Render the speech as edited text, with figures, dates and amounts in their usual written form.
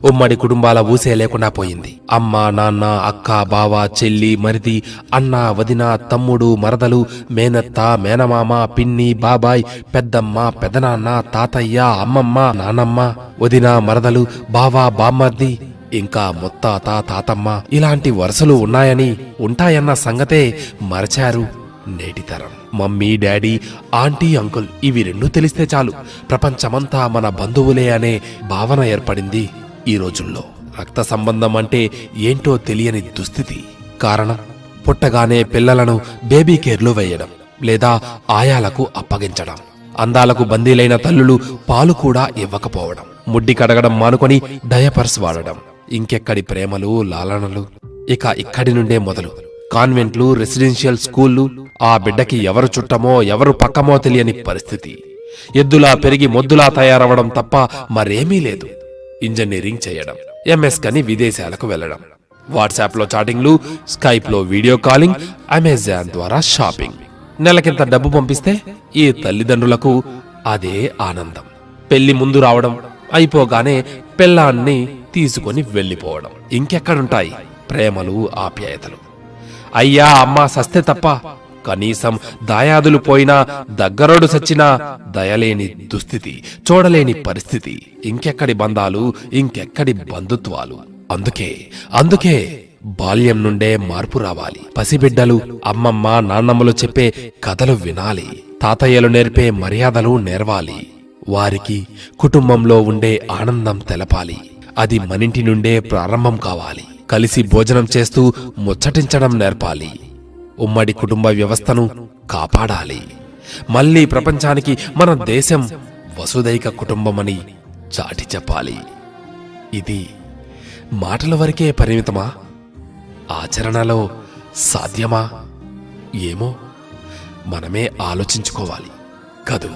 ఉమ్మడి కుటుంబాల ఊసే లేకుండా పోయింది. అమ్మ, నాన్న, అక్క, బావ, చెల్లి, మరిది, అన్న, వదిన, తమ్ముడు, మరదలు, మేనత్త, మేనమామ, పిన్ని, బాబాయ్, పెద్దమ్మ, పెదనాన్న, తాతయ్య, అమ్మమ్మ, నానమ్మ, వదిన, మరదలు, బావ, బామ్మర్ది, ఇంకా ముత్తాత, తాతమ్మ, ఇలాంటి వరుసలు ఉన్నాయని, ఉంటాయన్న సంగతే మరచారు నేటితరం. మమ్మీ, డాడీ, ఆంటీ, అంకుల్ ఇవి రెండూ తెలిస్తే చాలు ప్రపంచమంతా మన బంధువులే అనే భావన ఏర్పడింది ఈ రోజుల్లో. రక్త సంబంధం అంటే ఏంటో తెలియని దుస్థితి. కారణం, పుట్టగానే పిల్లలను బేబీ కేర్లో వేయడం లేదా ఆయాలకు అప్పగించడం. అందాలకు బందీలైన తల్లులు పాలు కూడా ఇవ్వకపోవడం. ముడ్డి కడగడం మానుకొని డయపర్స్ వాడడం. ఇంకెక్కడి ప్రేమలు, లాలనలు. ఇక ఇక్కడి నుండే మొదలు. కాన్వెంట్లు, రెసిడెన్షియల్ స్కూళ్లు. ఆ బిడ్డకి ఎవరు చుట్టమో ఎవరు పక్కమో తెలియని పరిస్థితి. ఎద్దులా పెరిగి మొద్దులా తయారవడం తప్ప మరేమీ లేదు. ఇంజనీరింగ్ చేయడం, ఎంఎస్ కని విదేశాలకు వెళ్లడం, వాట్సాప్లో చాటింగ్లు, స్కైప్లో వీడియో కాలింగ్, అమెజాన్ ద్వారా షాపింగ్. నెలకింత డబ్బు పంపిస్తే ఈ తల్లిదండ్రులకు అదే ఆనందం. పెళ్లి ముందు రావడం, అయిపోగానే పెళ్లాన్ని తీసుకొని వెళ్లిపోవడం. ఇంకెక్కడుంటాయి ప్రేమలు, ఆప్యాయతలు? అయ్యా అమ్మా సస్తే తప్ప కనీసం దాయాదులు పోయినా, దగ్గరోడు సచ్చినా దయలేని దుస్థితి, చూడలేని పరిస్థితి. ఇంకెక్కడి బంధాలు, ఇంకెక్కడి బంధుత్వాలు? అందుకే బాల్యం నుండే మార్పు రావాలి. పసిబిడ్డలు అమ్మమ్మ, నాన్నమ్మలు చెప్పే కథలు వినాలి. తాతయ్యలు నేర్పే మర్యాదలు నేర్వాలి. వారికి కుటుంబంలో ఉండే ఆనందం తెలపాలి. అది మనింటి నుండే ప్రారంభం కావాలి. కలిసి భోజనం చేస్తూ ముచ్చటించడం నేర్పాలి. ఉమ్మడి కుటుంబ వ్యవస్థను కాపాడాలి. మళ్లీ ప్రపంచానికి మన దేశం వసుదైక కుటుంబమని చాటి చెప్పాలి. ఇది మాటల వరకే పరిమితమా? ఆచరణలో సాధ్యమా? ఏమో మనమే ఆలోచించుకోవాలి కదూ.